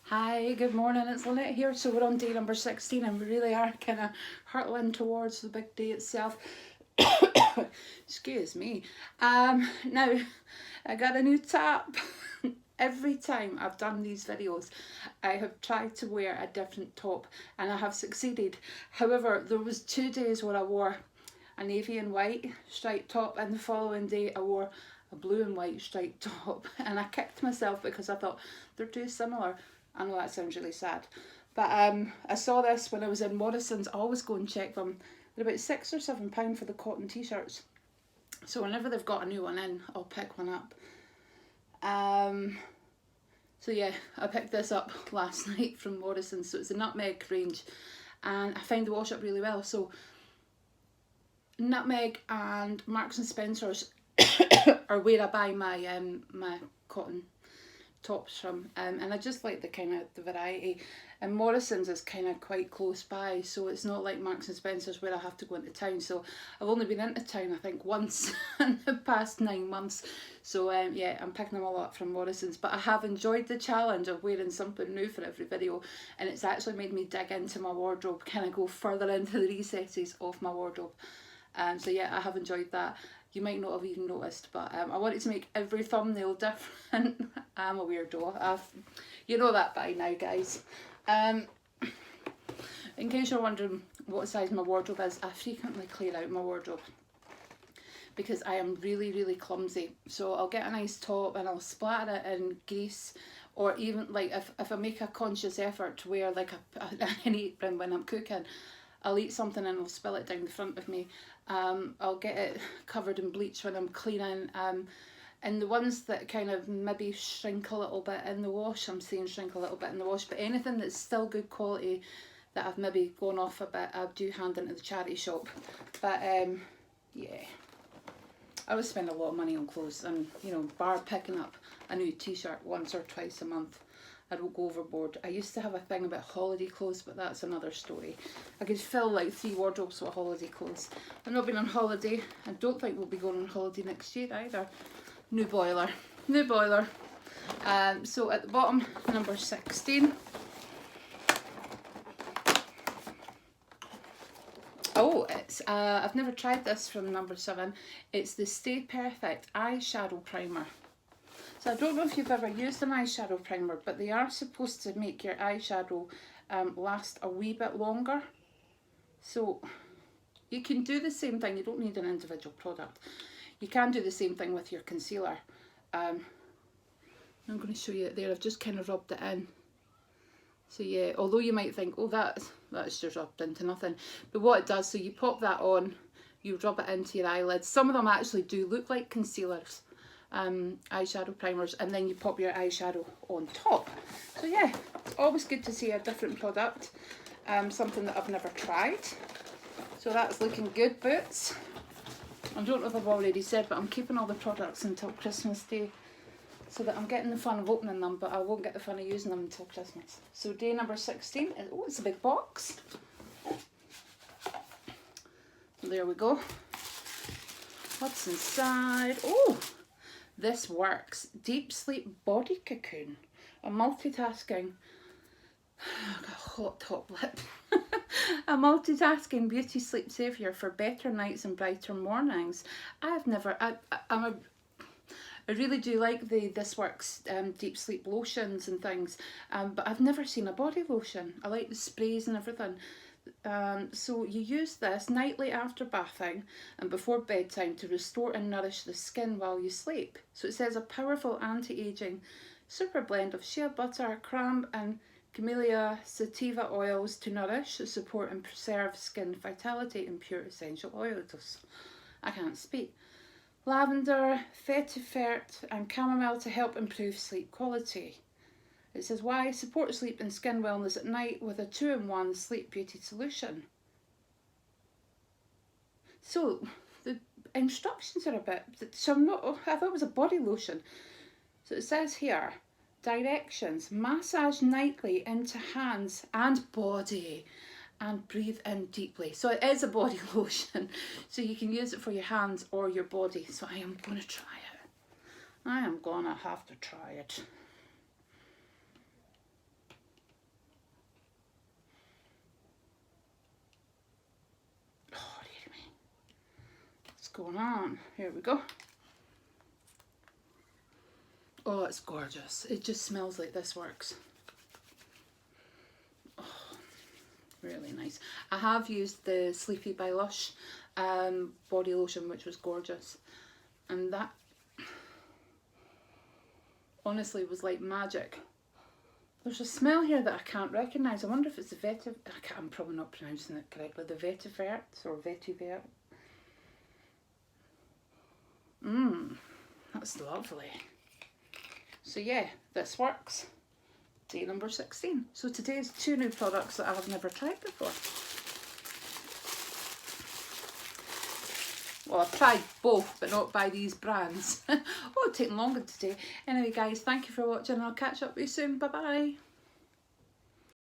Hi, good morning. It's Lynette here. So we're on day number 16 and we really are kind of hurtling towards the big day itself. Excuse me. Now, I got a new top. Every time I've done these videos, I have tried to wear a different top and I have succeeded. However, there was 2 days where I wore a navy and white striped top and the following day I wore a blue and white striped top and I kicked myself because I thought they're too similar. I know that sounds really sad, but I saw this when I was in Morrison's. I always go and check them. They're about £6 or £7 for the cotton t-shirts. So whenever they've got a new one in, I'll pick one up. So yeah, I picked this up last night from Morrison's. So it's a nutmeg range, and I find they wash up really well. So nutmeg and Marks and Spencer's are where I buy my my cotton tops from, and I just like the variety. And Morrison's is kind of quite close by, so it's not like Marks and Spencer's where I have to go into town. So I've only been into town I think once in the past 9 months. So yeah, I'm picking them all up from Morrison's. But I have enjoyed the challenge of wearing something new for every video, and it's actually made me dig into my wardrobe, kind of go further into the recesses of my wardrobe. So yeah, I have enjoyed that. You might not have even noticed, but I wanted to make every thumbnail different. I'm a weirdo. You know that by now, guys. In case you're wondering what size my wardrobe is, I frequently clear out my wardrobe because I am really, really clumsy. So I'll get a nice top and I'll splatter it in grease, or even like if I make a conscious effort to wear like an apron when I'm cooking, I'll eat something and I'll spill it down the front of me. I'll get it covered in bleach when I'm cleaning. And the ones that kind of maybe shrink a little bit in the wash, I'm saying shrink a little bit in the wash, but anything that's still good quality that I've maybe gone off a bit, I do hand into the charity shop. But yeah, I would spend a lot of money on clothes, and you know, bar picking up a new t-shirt once or twice a month, I don't go overboard. I used to have a thing about holiday clothes, but that's another story. I could fill like 3 wardrobes with holiday clothes. I've not been on holiday. I don't think we'll be going on holiday next year either. New boiler. New boiler. So at the bottom, number 16. Oh, it's I've never tried this from number 7. It's the Stay Perfect eyeshadow primer. So I don't know if you've ever used an eyeshadow primer, but they are supposed to make your eyeshadow last a wee bit longer. So you can do the same thing. You don't need an individual product. You can do the same thing with your concealer. I'm going to show you it there. I've just kind of rubbed it in. So yeah, although you might think, oh, that's just rubbed into nothing. But what it does, so you pop that on, you rub it into your eyelids. Some of them actually do look like concealers. Eyeshadow primers, and then you pop your eyeshadow on top. So yeah, it's always good to see a different product, something that I've never tried. So that's looking good, Boots. I don't know if I've already said, but I'm keeping all the products until Christmas Day so that I'm getting the fun of opening them, but I won't get the fun of using them until Christmas. So day number 16 is, oh, it's a big box. There we go. What's inside? Oh, this works. Deep Sleep Body Cocoon. A multitasking, I've got a hot top lip. A multitasking beauty sleep saviour for better nights and brighter mornings. I really do like the This Works deep sleep lotions and things, but I've never seen a body lotion. I like the sprays and everything. So you use this nightly after bathing and before bedtime to restore and nourish the skin while you sleep. So it says a powerful anti-aging super blend of shea butter, cranberry and camellia sativa oils to nourish, support and preserve skin vitality and pure essential oils. I can't speak. Lavender, vetiver and chamomile to help improve sleep quality. It says why support sleep and skin wellness at night with a 2-in-1 sleep beauty solution. So the instructions are a bit, so I thought it was a body lotion. So it says here, directions, massage nightly into hands and body and breathe in deeply. So it is a body lotion, so you can use it for your hands or your body. So I am going to try it. I am going to have to try it. going on. Here we go. Oh, it's gorgeous. It just smells like this works. Oh, really nice. I have used the Sleepy by Lush body lotion, which was gorgeous. And that honestly was like magic. There's a smell here that I can't recognise. I wonder if it's the vetiver. I'm probably not pronouncing it correctly. The vetiver or vetiver. That's lovely. So yeah, this works. Day number 16. So today's 2 new products that I have never tried before. Well, I've tried both, but not by these brands. Oh, it's taking longer today. Anyway, guys, thank you for watching. I'll catch up with you soon. Bye-bye.